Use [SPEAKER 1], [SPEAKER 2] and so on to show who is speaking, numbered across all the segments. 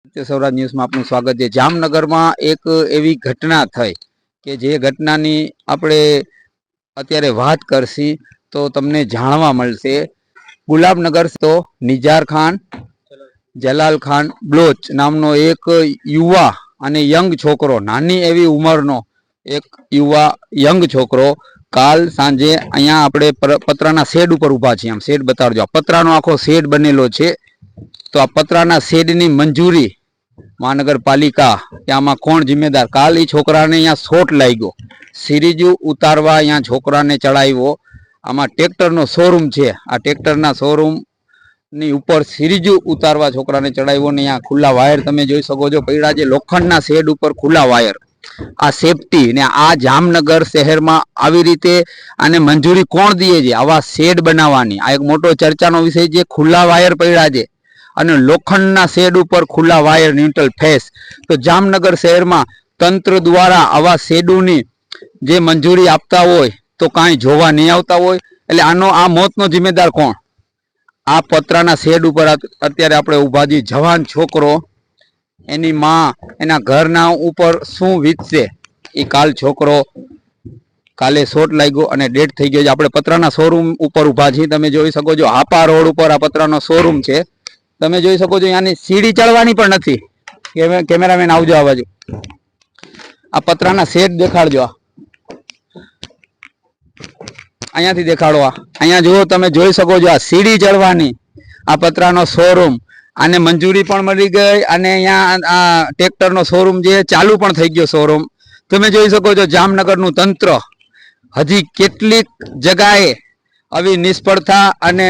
[SPEAKER 1] સૌરાષ્ટ્ર ન્યૂઝમાં આપનું સ્વાગત છે। જામનગરમાં એક એવી ઘટના થઈ કે જે ઘટનાની આપણે અત્યારે વાત કરશી તો તમને જાણવા મળશે। ગુલાબનગર તો નિજાર ખાન જલાલ ખાન બ્લોચ નામનો એક યુવા અને યંગ છોકરો, નાની એવી ઉંમરનો એક યુવા યંગ છોકરો કાલ સાંજે અહીંયા આપણે પતરાના શેડ ઉપર ઊભા છીએ। આમ શેડ બતાડજો, આ પતરાનો આખો શેડ બનેલો છે। તો આ પતરાના શેડની મંજૂરી મહાનગરપાલિકા કે આમાં કોણ જિમ્મેદાર? કાલ એ છોકરાને અહીંયા શોટ લાગ્યો, સિરીજુ ઉતારવા અહીંયા છોકરાને ચડાવ્યો। આમાં ટ્રેક્ટરનો શોરૂમ છે, આ ટ્રેક્ટરના શોરૂમની ઉપર સિરીજુ ઉતારવા છોકરાને ચડાવ્યો ને અહીંયા ખુલ્લા વાયર તમે જોઈ શકો છો પડ્યા છે, લોખંડના શેડ ઉપર ખુલ્લા વાયર। આ સેફટી ને આ જામનગર શહેરમાં આવી રીતે આને મંજૂરી કોણ દે છે આવા શેડ બનાવવાની? આ એક મોટો ચર્ચાનો વિષય છે। ખુલ્લા વાયર પડ્યા છે અને લોખંડના શેડ ઉપર ખુલ્લા વાયર ન્યુટ્રલ ફેસ। તો જામનગર શહેરમાં તંત્ર દ્વારા આવા શેડોની જે મંજૂરી આપતા હોય તો કાંઈ જોવા નહીં આવતા હોય, એટલે આનો આ મોતનો જિમ્મેદાર કોણ? આ પતરાના શેડ ઉપર અત્યારે આપણે ઊભા છીએ। જવાન છોકરો, એની માં, એના ઘરના ઉપર શું વીતશે? એ કાલ છોકરો કાલે શોટ લાગ્યો અને ડેડ થઈ ગયો છે। આપણે પતરાના શોરૂમ ઉપર ઊભા છીએ, તમે જોઈ શકો છો હાપા રોડ ઉપર આ પતરાનો શોરૂમ છે। તમે જોઈ શકો છો અહીંયાની સીડી ચડવાની પણ નથી। કેમેરામેન આવજો આ બાજુ, આ પતરાના શેડ દેખાડજો, અહીંયાથી દેખાડો। અહીંયા જુઓ, તમે જોઈ શકો છો આ સીડી ચડવાની, આ પતરાનો શોરૂમ, આને મંજૂરી પણ મળી ગઈ અને અહીંયા આ ટ્રેક્ટરનો શોરૂમ જે ચાલુ પણ થઈ ગયો શોરૂમ। તમે જોઈ શકો છો જામનગરનું તંત્ર હજી કેટલીક જગાએ આવી નિષ્ફળતા અને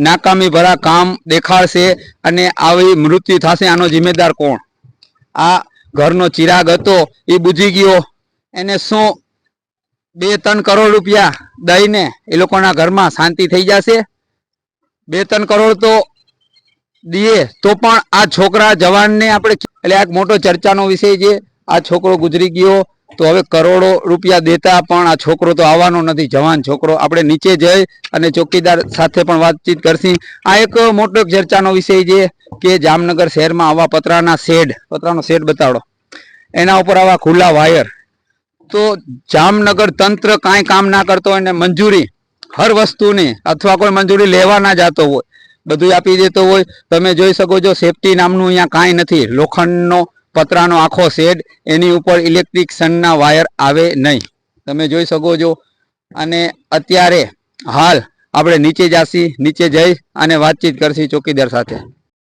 [SPEAKER 1] નાકામી ભરા કામ દેખાડશે અને આવી મૃત્યુ થશે। આનો જિમ્મેદાર કોણ? આ ઘરનો ચિરાગ હતો એ બુજી ગયો, એને શું 2-3 કરોડ રૂપિયા દઈને એ લોકોના ઘરમાં શાંતિ થઈ જશે? 2-3 કરોડ તો દઈએ તો પણ આ છોકરા જવાનને આપણે, એટલે આ મોટો ચર્ચાનો વિષય છે। આ છોકરો ગુજરી ગયો તો હવે કરોડો રૂપિયા દેતા પણ આ છોકરો તો આવવાનો નથી, જવાન છોકરો। આપણે નીચે જઈ અને ચોકીદાર સાથે પણ વાતચીત કરશી। આ એક મોટો ચર્ચાનો વિષય છે કે જામનગર શહેરમાં આવા પતરાનો શેડ બતાડો, એના ઉપર આવા ખુલ્લા વાયર। તો જામનગર તંત્ર કાંઈ કામ ના કરતો હોય ને મંજૂરી હર વસ્તુની, અથવા કોઈ મંજૂરી લેવા ના જતો હોય, બધું આપી દેતો હોય। તમે જોઈ શકો છો સેફટી નામનું અહીંયા કાંઈ નથી, લોખંડનો પતરાનો આખો શેડ, એની ઉપર ઇલેક્ટ્રિશિયનના વાયર આવે નહીં, તમે જોઈ શકો છો। અને અત્યારે હાલ આપણે નીચે જાશી, નીચે જઈ અને વાતચીત કરશી ચોકીદાર સાથે।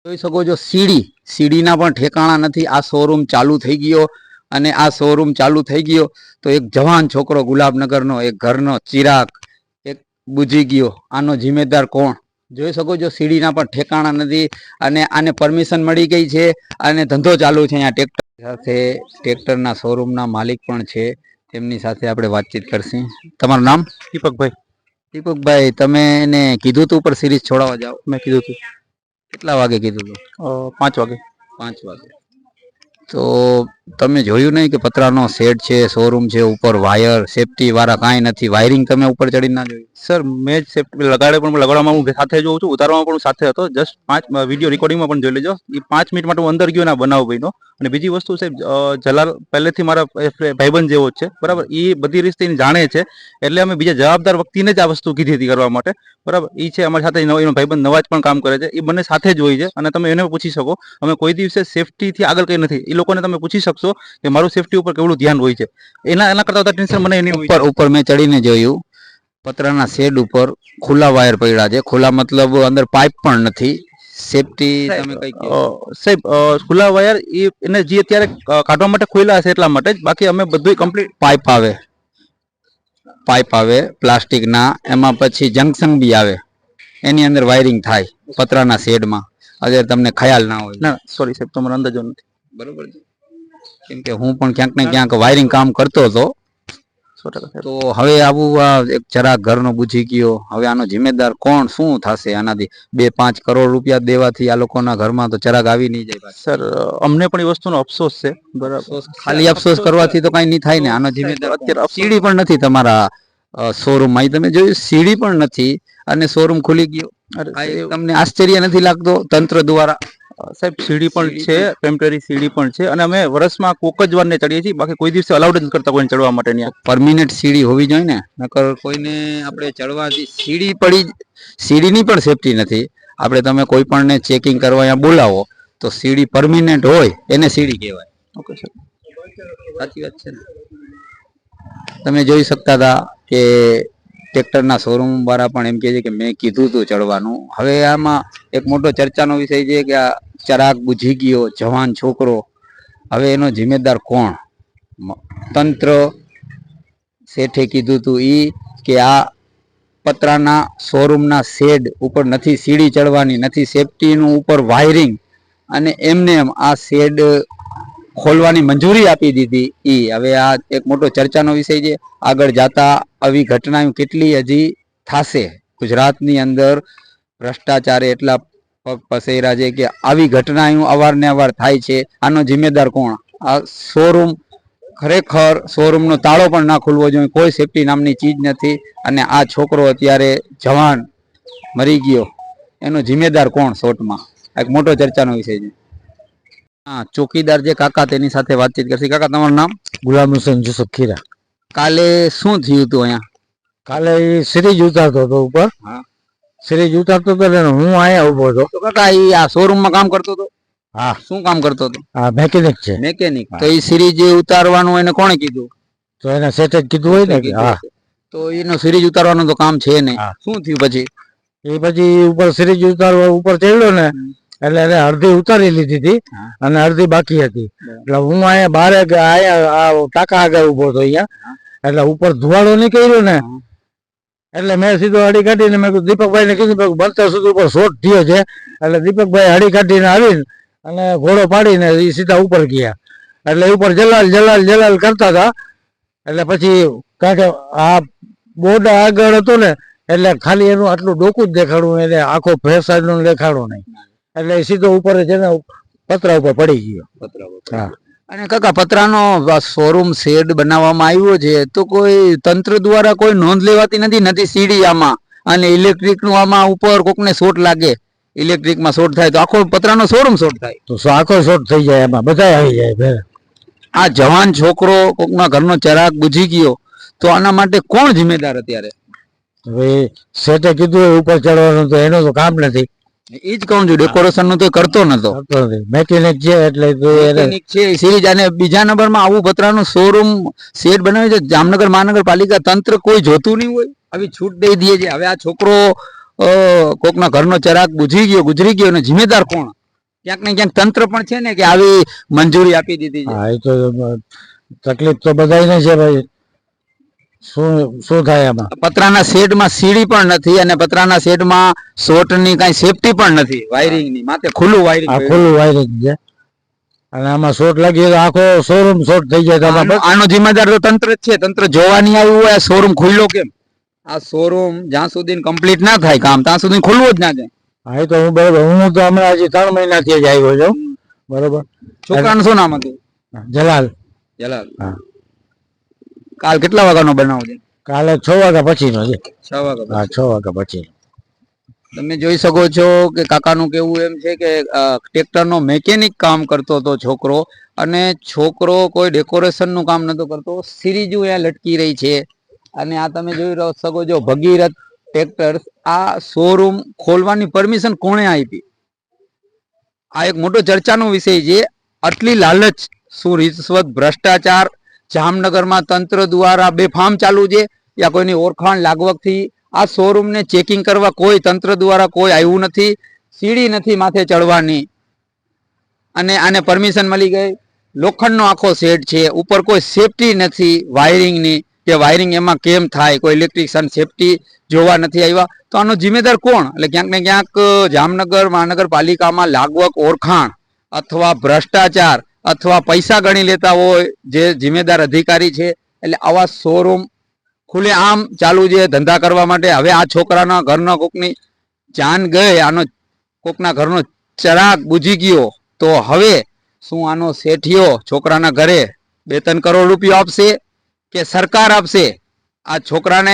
[SPEAKER 1] જોઈ શકો છો સીડીના પણ ઠેકાણા નથી। આ શોરૂમ ચાલુ થઈ ગયો અને આ શોરૂમ ચાલુ થઈ ગયો તો એક જવાન છોકરો ગુલાબનગરનો, એક ઘરનો ચિરાગ એક બુજી ગયો, આનો જિમ્મેદાર કોણ? જોઈ શકો છો સીડીના પણ ઠેકાણા નથી અને આને પરમિશન મળી ગઈ છે અને ધંધો ચાલુ છે। અહીંયા ટ્રેક્ટર સાથે ટ્રેક્ટરના શોરૂમના માલિક પણ છે, તેમની સાથે આપણે વાતચીત કરશી। તમારું નામ?
[SPEAKER 2] દીપકભાઈ।
[SPEAKER 1] દીપકભાઈ, તમે એને કીધું તું ઉપર સિરીઝ છોડાવવા જાઓ?
[SPEAKER 2] મેં કીધું હતું।
[SPEAKER 1] કેટલા વાગે કીધું હતું?
[SPEAKER 2] 5 વાગે।
[SPEAKER 1] 5 વાગે। તો તમે જોયું નહીં કે પતરાનો શેડ છે, શોરૂમ છે, ઉપર વાયર સેફટી વાળા કાંઈ નથી, વાયરિંગ તમે ઉપર ચડી ના જોયું?
[SPEAKER 2] સર મેં જ સેફટી લગાડે પણ લગાડવામાં હું સાથે જોઉં છું, ઉતારવામાં પણ સાથે હતો। જસ્ટ 5 વિડીયો રેકોર્ડિંગમાં પણ જોઈ લેજો, એ 5 મિનિટ માટે હું અંદર ગયો ના બનાવ ભાઈનો। અને બીજી વસ્તુ સાહેબ, જલાલ પહેલેથી મારા ભાઈબંધ જેવો જ છે, બરાબર? એ બધી રીતે જાણે છે, એટલે અમે બીજા જવાબદાર વ્યક્તિને જ આ વસ્તુ કીધી હતી કરવા માટે, બરાબર? એ છે અમારી સાથે, એનો ભાઈબંધ નવાજ પણ કામ કરે છે, એ બંને સાથે જ હોય છે અને તમે એને પૂછી શકો। અમે કોઈ દિવસે સેફટીથી આગળ કંઈ નથી, એ લોકોને તમે પૂછી શકશો કે મારું સેફટી ઉપર કેવડું ધ્યાન હોય છે। એના કરતા વધારે ટેન્શન મને એની
[SPEAKER 1] ઉપર મેં ચડીને જોયું, પતરાના શેડ ઉપર ખુલ્લા વાયર પડ્યા છે, ખુલ્લા મતલબ અંદર પાઇપ પણ નથી। સેફટી તમે કઈ કહો
[SPEAKER 2] સાહેબ? ખુલ્લા વાયર એને જે અત્યારે કાઢવા માટે ખોલ્યા છે એટલા માટે જ, બાકી અમે બધું કમ્પ્લીટ
[SPEAKER 1] પાઇપ આવે પ્લાસ્ટિકના, એમાં પછી જંકશન બી આવે, એની અંદર વાયરિંગ થાય પતરાના શેડમાં। અત્યારે તમને ખ્યાલ ના હોય?
[SPEAKER 2] ના સોરી સાહેબ, તમારો અંદાજો નથી,
[SPEAKER 1] બરોબર છે? કેમ કે હું પણ ક્યાંક ને ક્યાંક વાયરિંગ કામ કરતો હતો, તો હવે આવું એક ચરાગ ઘરનો બુજી ગયો, હવે આનો જિમ્મેદાર કોણ? શું થશે આનાથી? 2-5 કરોડ રૂપિયા દેવાથી આ લોકોના ઘરમાં તો ચરાગ આવી નહીં જાય?
[SPEAKER 2] સર અમને પણ એ વસ્તુનો અફસોસ છે, બરાબર?
[SPEAKER 1] ખાલી અફસોસ કરવાથી તો કઈ નહીં થાય ને, આનો જિમ્મેદાર અત્યારે સીડી પણ નથી તમારા શોરૂમમાં, તમે જોયું સીડી પણ નથી અને શોરૂમ ખુલી ગયો, તમને આશ્ચર્ય નથી લાગતો તંત્ર દ્વારા?
[SPEAKER 2] સાહેબ સીડી પણ છે, ટેમ્પરરી સીડી પણ છે, અને અમે વર્ષમાં કોક જ વાર ને ચડીએ છીએ, બાકી કોઈ દિવસે અલાઉડ જ કરતા કોઈને ચડવા માટે ત્યાં.
[SPEAKER 1] પરમિનન્ટ સીડી હોવી જોઈએ ને, નકર કોઈને આપણે ચડવાથી સીડી પડી, સીડીની પણ સેફટી નથી. આપણે તમે કોઈ પણને ચેકિંગ કરવા અહીંયા બોલાવો તો સીડી પરમિનન્ટ હોય એને સીડી કહેવાય.
[SPEAKER 2] Okay sir.
[SPEAKER 1] સાચી વાત છે ને. તમે જોઈ શકતા હતા કે ટ્રેક્ટરના શોરૂમ વાળા પણ એમ કહે છે કે મેં કીધું હતું ચડવાનું. હવે આમાં એક મોટો ચર્ચાનો વિષય છે કે આ ચરાગ બુઝી ગયો જવાન છોકરો, હવે એનો જિમ્મેદાર કોણ? તંત્ર શેઠે કીધું હતું ઈ કે આ પતરાના શોરૂમના શેડ ઉપર નથી સીડી ચડવાની, નથી સેફટીનું ઉપર વાયરિંગ, અને એમને એમ આ શેડ ખોલવાની મંજૂરી આપી દીધી. હવે આ એક મોટો ચર્ચાનો વિષય છે. આગળ જાતા આવી ઘટનાઓ કેટલી હજી થશે? ગુજરાતની અંદર ભ્રષ્ટાચારે એટલા પગ પસેરા છે કે આવી ઘટનાઓ અવારનવાર થાય છે. આનો જિમ્મેદાર કોણ? આ શોરૂમ ખરેખર શોરૂમનો તાળો પણ ના ખુલવો જોઈએ, કોઈ સેફટી નામની ચીજ નથી. અને આ છોકરો અત્યારે જવાન મરી ગયો, એનો જિમ્મેદાર કોણ? શોર્ટમાં એક મોટો ચર્ચાનો વિષય છે. હા, ચોકીદાર જે કાકા તેની સાથે વાતચીત કરશે. કાકા, તમારું નામ?
[SPEAKER 3] ગુલામ હુસેન યુસુફ ખીરા.
[SPEAKER 1] કાલે શું થયું હતું અહીંયા?
[SPEAKER 3] કાલે એ સિરીજ ઉતારતો હતો ઉપર.
[SPEAKER 1] હા.
[SPEAKER 3] સિરીજ ઉતારતો હતો ને હું અહીંયા ઉભો હતો.
[SPEAKER 1] તો કાકા એ આ શોરૂમમાં કામ કરતો હતો?
[SPEAKER 3] હા.
[SPEAKER 1] શું કામ કરતો હતો?
[SPEAKER 3] હા, મેકેનિક છે.
[SPEAKER 1] મેકેનિક. તો એ સિરીજ ઉતારવાનું એને કોણે કીધું?
[SPEAKER 3] તો એને સેટ જ કીધું હોય ને કે હા.
[SPEAKER 1] તો એનો સિરીજ ઉતારવાનું તો કામ છે નહીં. શું થયું પછી?
[SPEAKER 3] એ પછી ઉપર સિરીજ ઉતારવા ઉપર ચડ્યો ને એટલે એને અડધી ઉતારી લીધી હતી અને અડધી બાકી હતી. એટલે હું અહીંયા બહાર અહીંયા ટાંકા આગળ ઉભો હતો અહીંયા. એટલે ઉપર ધુવાડો નીકળ્યો ને એટલે મેં સીધો હળી કાઢીને મેં દીપકભાઈ ને કીધું બનતા સુધી ઉપર શોર્ટ થયો છે. એટલે દીપકભાઈ હળી કાઢીને આવીને અને ઘોડો પાડીને એ સીધા ઉપર ગયા. એટલે ઉપર જલાલ જલાલ જલાલ કરતા હતા. એટલે પછી કારણ કે આ બોર્ડ આગળ હતો ને એટલે ખાલી એનું આટલું ડોકું જ દેખાડવું, એટલે આખો ફેસાદ નું દેખાડો નહીં. એટલે સીધો ઉપર જ એના પતરા ઉપર પડી ગયો. હા.
[SPEAKER 1] અને કાકા, પતરાનો શોરૂમ શેડ બનાવવામાં આવ્યો છે તો કોઈ તંત્ર દ્વારા કોઈ નોંધ લેવાતી નથી? નથી સીડી આમાં, અને ઇલેક્ટ્રિક નું આમાં ઉપર કોકને શોર્ટ લાગે, ઇલેક્ટ્રિકમાં શોર્ટ થાય તો આખો પતરાનો શોરૂમ શોર્ટ થાય.
[SPEAKER 3] તો આખો શોર્ટ થઈ જાય, એમાં બધા આવી જાય.
[SPEAKER 1] આ જવાન છોકરો કોકના ઘરનો ચરાગ બુઝી ગયો તો આના માટે કોણ જિમ્મેદાર અત્યારે?
[SPEAKER 3] હવે શેઠે કીધું ઉપર ચડવાનું તો એનું તો કામ નથી.
[SPEAKER 1] એ જ કહું છું, ડેકોરેશન નું તો કરતો નતો.
[SPEAKER 3] મેકેનિક છે એટલે
[SPEAKER 1] સિરીજ. અને બીજા નંબરમાં આવું પતરાનું શોરૂમ શેડ બનાવ્યું છે, જામનગર મહાનગરપાલિકા તંત્ર કોઈ જોતું નહીં હોય, આવી છૂટ દઈ દે છે. હવે આ છોકરો કોકના ઘરનો ચરાગ બુઝી ગયો, ગુજરી ગયો, અને જિમ્મેદાર કોણ? ક્યાંક ને ક્યાંક તંત્ર પણ છે ને કે આવી મંજૂરી આપી દીધી છે.
[SPEAKER 3] હા, એ તો તકલીફ તો બધાને છે ભાઈ. શું થાય એમાં?
[SPEAKER 1] પતરાના શેડમાં સીડી પણ નથી, અને પતરાના શેડમાં શોર્ટની કઈ સેફટી પણ નથી, વાયરિંગની માથે ખુલ્લું વાયરિંગ.
[SPEAKER 3] ખુલ્લું વાયરિંગ છે અને આમાં શોર્ટ લાગી તો આખો શોરૂમ શોર્ટ થઈ જાય.
[SPEAKER 1] આનો જિમ્મેદાર તો તંત્ર જ છે. તંત્ર જોવા નહીં આવ્યું હોય આ શોરૂમ ખુલ્લો કેમ? આ શોરૂમ જ્યાં સુધી કમ્પ્લીટ ના થાય કામ ત્યાં સુધી ખુલ્લું જ ના જાય.
[SPEAKER 3] હા, એ તો હું બરોબર. હું તો હમણાં હજી 3 મહિનાથી જ આવ્યો છું. બરોબર.
[SPEAKER 1] છોકરાનું શું નામ હતું?
[SPEAKER 3] જલાલ.
[SPEAKER 1] જલાલ.
[SPEAKER 3] હા.
[SPEAKER 1] કાલ કેટલા વાગ્યાનો બનાવ છે?
[SPEAKER 3] કાલે 6 વાગ્યા પછીનો છે.
[SPEAKER 1] 6 વાગ્યા.
[SPEAKER 3] હા, 6 વાગ્યા પછી.
[SPEAKER 1] તમે જોઈ શકો છો કે કાકાનું કેવું એમ છે કે ટ્રેક્ટરનો મેકેનિક કામ કરતો હતો છોકરો, અને છોકરો કોઈ ડેકોરેશન નું કામ નતો કરતો. સિરીજુ અહીંયા લટકી રહી છે. અને આ તમે જોઈ શકો છો ભગીરથ ટ્રેક્ટર. આ શોરૂમ ખોલવાની પરમિશન કોણે આપી? આ એક મોટો ચર્ચાનો વિષય છે. આટલી લાલચ, શું રિશ્વત, ભ્રષ્ટાચાર જામનગરમાં તંત્ર દ્વારા બેફામ ચાલુ છે, યા કોઈની ઓળખાણ લાગવકથી આ શોરૂમ ને ચેકિંગ કરવા કોઈ તંત્ર દ્વારા કોઈ આવ્યું નથી. સીડી નથી માથે ચડવાની, અને આને પરમિશન મળી ગઈ. લોખંડનો આખો શેડ છે, ઉપર કોઈ સેફટી નથી વાયરિંગની, કે વાયરિંગ એમાં કેમ થાય, કોઈ ઇલેક્ટ્રિશિયન સેફટી જોવા નથી આવ્યા. તો આનો જિમ્મેદાર કોણ? એટલે ક્યાંક ને ક્યાંક જામનગર મહાનગરપાલિકામાં લાગવક, ઓળખાણ અથવા ભ્રષ્ટાચાર અથવા પૈસા ગણી લેતા હોય જે જિમ્મેદાર અધિકારી છે. એટલે આવા શોરૂમ ખુલે આમ ચાલુ છે ધંધા કરવા માટે. હવે આ છોકરાના ઘરના કોકની જાન ગઈ, આનો કોકના ઘરનો ચરાગ બુઝી ગયો, તો હવે શું આનો શેઠિયો છોકરાના ઘરે 2-3 કરોડ રૂપિયા આપશે કે સરકાર આપશે? આ છોકરાને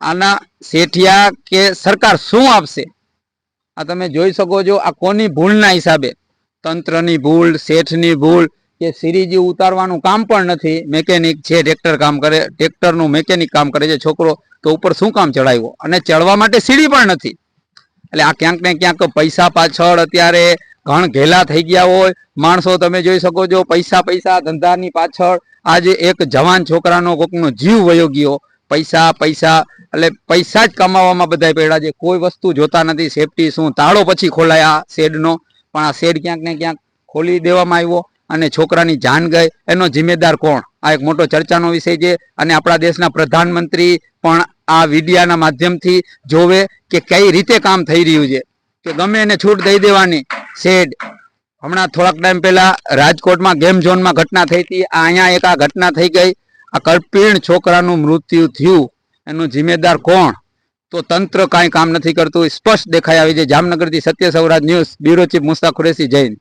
[SPEAKER 1] આના શેઠિયા કે સરકાર શું આપશે? આ તમે જોઈ શકો છો આ કોની ભૂલના હિસાબે, તંત્રની ભૂલ, શેઠની ભૂલ, કે સીરીજી ઉતારવાનું કામ પણ નથી. મેકેનિક છે, ટ્રેક્ટર કામ કરે, ટ્રેક્ટરનું મેકેનિક કામ કરે છે છોકરો, તો ઉપર શું કામ ચડાવ્યો? અને ચડવા માટે સીડી પણ નથી. એટલે આ ક્યાંક ને ક્યાંક પૈસા પાછળ અત્યારે ઘણ ઘેલા થઈ ગયા હોય માણસો. તમે જોઈ શકો છો પૈસા ધંધાની પાછળ આજે એક જવાન છોકરાનો કોકનો જીવ વયો ગયો. પૈસા એટલે પૈસા જ કમાવામાં બધા પડ્યા છે, કોઈ વસ્તુ જોતા નથી. સેફટી શું, તાળો પછી ખોલાય આ શેડનો, પણ આ શેડ ક્યાંક ને ક્યાંક ખોલી દેવામાં આવ્યો અને છોકરાની જાન ગઈ. એનો જિમ્મેદાર કોણ? આ એક મોટો ચર્ચાનો વિષય છે. અને આપણા દેશના પ્રધાનમંત્રી પણ આ વિડિયાના માધ્યમથી જોવે કે કઈ રીતે કામ થઈ રહ્યું છે, કે ગમે એને છૂટ દઈ દેવાની. શેડ હમણાં થોડાક ટાઈમ પહેલા રાજકોટમાં ગેમ ઝોનમાં ઘટના થઈ હતી, અહીંયા એક આ ઘટના થઈ ગઈ. આ કલ્પિણ છોકરાનું મૃત્યુ થયું, એનું જિમ્મેદાર કોણ? તો તંત્ર કાંઈ કામ નથી કરતું, સ્પષ્ટ દેખાઈ આવી છે. જામનગરથી Satya Sauraj news, bureau chief Mushtaq Qureshi, જય હિન્દ.